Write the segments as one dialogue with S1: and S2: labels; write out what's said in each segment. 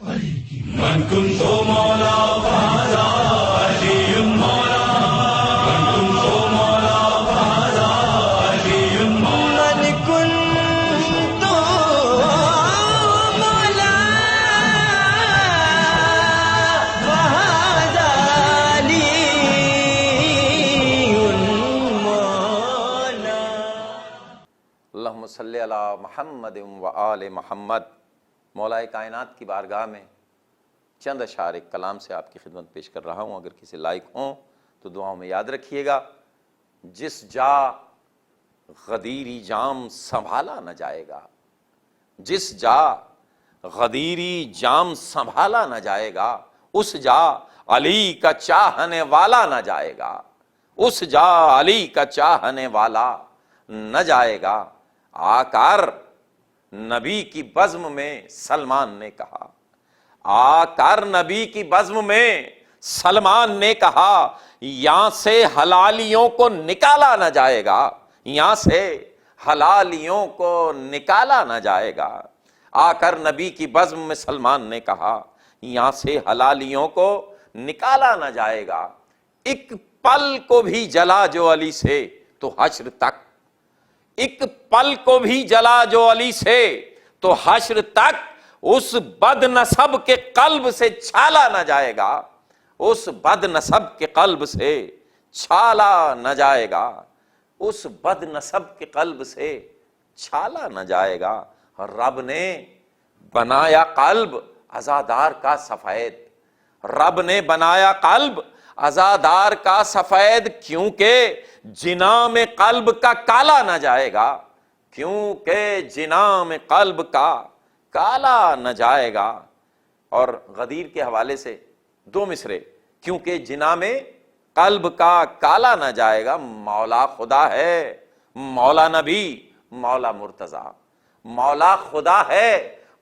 S1: من كنت مولا فهذا علي مولا من كنت مولا فهذا علي مولا
S2: من كنت مولا فهذا علي مولا.
S3: اللہم صلی علی محمد و آل محمد. مولا کائنات کی بارگاہ میں چند اشعار ایک کلام سے آپ کی خدمت پیش کر رہا ہوں. اگر کسی لائق ہوں تو دعاؤں میں یاد رکھیے گا. جس جا غدیری جام سنبھالا نہ جائے گا، جس جا غدیری جام سنبھالا نہ جائے گا، اس جا علی کا چاہنے والا نہ جائے گا، اس جا علی کا چاہنے والا نہ جائے گا. آ کر نبی کی بزم میں سلمان نے کہا، آ کر نبی کی بزم میں سلمان نے کہا، یہاں سے حلالیوں کو نکالا نہ جائے گا، یہاں سے حلالیوں کو نکالا نہ جائے گا. آ کر نبی کی بزم میں سلمان نے کہا، یہاں سے حلالیوں کو نکالا نہ جائے گا. ایک پل کو بھی جلا جو علی سے تو حشر تک، ایک پل کو بھی جلا جو علی سے تو حشر تک اس بد نسب کے قلب سے چھالا نہ جائے گا، اس بد نسب کے قلب سے چھالا نہ جائے گا، اس بد نسب کے قلب سے چھالا نہ جائے گا. رب نے بنایا قلب عزادار کا سفید، رب نے بنایا قلب عزادار کا سفید، کیونکہ جنا میں قلب کا کالا نہ جائے گا، کیونکہ جنا میں قلب کا کالا نہ جائے گا. اور غدیر کے حوالے سے دو مصرے، کیونکہ جنا میں قلب کا کالا نہ جائے گا. مولا خدا ہے، مولا نبی، مولا مرتضی. مولا خدا ہے،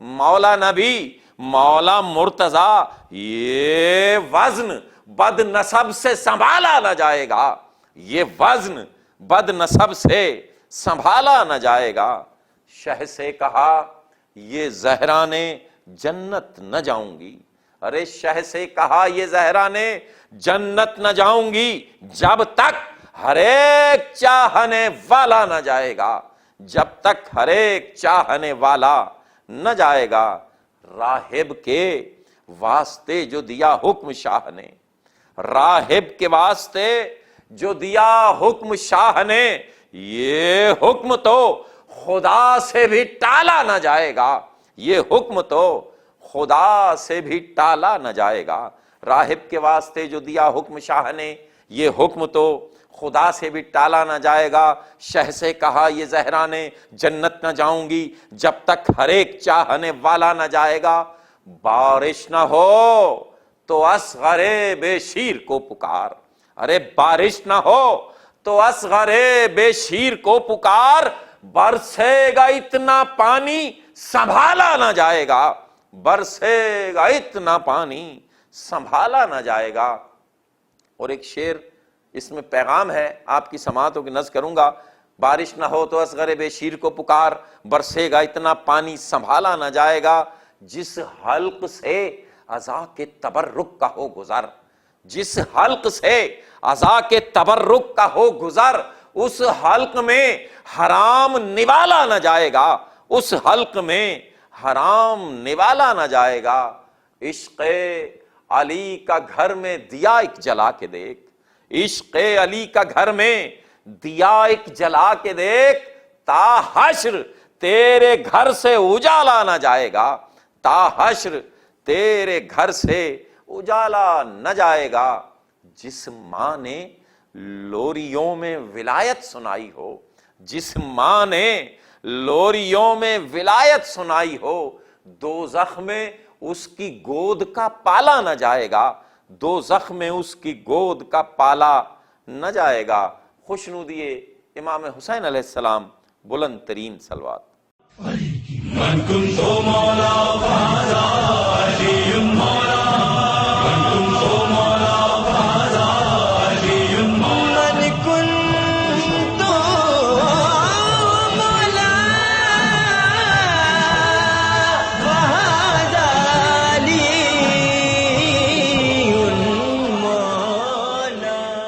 S3: مولا نبی، مولا مرتضی. یہ وزن بد نسب سے سنبھالا نہ جائے گا، یہ وزن بد نسب سے سنبھالا نہ جائے گا. شہ سے کہا یہ زہرا نے جنت نہ جاؤں گی، ارے شہ سے کہا یہ زہرا نے جنت نہ جاؤں گی جب تک ہر ایک چاہنے والا نہ جائے گا، جب تک ہر ایک چاہنے والا نہ جائے گا. راہب کے واسطے جو دیا حکم شاہ نے، راہب کے واسطے جو دیا حکم شاہ نے، یہ حکم تو خدا سے بھی ٹالا نہ جائے گا، یہ حکم تو خدا سے بھی ٹالا نہ جائے گا. راہب کے واسطے جو دیا حکم شاہ نے، یہ حکم تو خدا سے بھی ٹالا نہ جائے گا. شہ سے کہا یہ زہرا نے جنت نہ جاؤں گی جب تک ہر ایک چاہنے والا نہ جائے گا. بارش نہ ہو تو اصغر بے شیر کو پکار، ارے بارش نہ ہو تو اصغر بے شیر کو پکار. برسے گا اتنا پانی سنبھالا نہ جائے گا، برسے گا اتنا پانی سنبھالا نہ جائے گا. اور ایک شعر اس میں پیغام ہے، آپ کی سماعتوں کی نظر کروں گا. بارش نہ ہو تو اصغر بے شیر کو پکار، برسے گا اتنا پانی سنبھالا نہ جائے گا. جس حلق سے عزا کے تبرک کا ہو گزر، جس حلق سے عزا کے تبرک کا ہو گزر، اس حلق میں حرام نوالا نہ جائے گا، اس حلق میں حرام نوالا نہ جائے گا. عشق علی کا گھر میں دیا ایک جلا کے دیکھ، عشق علی کا گھر میں دیا ایک جلا کے دیکھ، تا حشر تیرے گھر سے اجالا نہ جائے گا، تا حشر تیرے گھر سے اجالا نہ جائے گا. جس ماں نے لوریوں میں ولایت سنائی ہو، جس ماں نے لوریوں میں ولایت سنائی ہو، دوزخ میں اس کی گود کا پالا نہ جائے گا، دوزخ میں اس کی گود کا پالا نہ جائے گا. خوشنودی امام حسین علیہ السلام، بلند ترین صلوات.
S1: من كنت مولا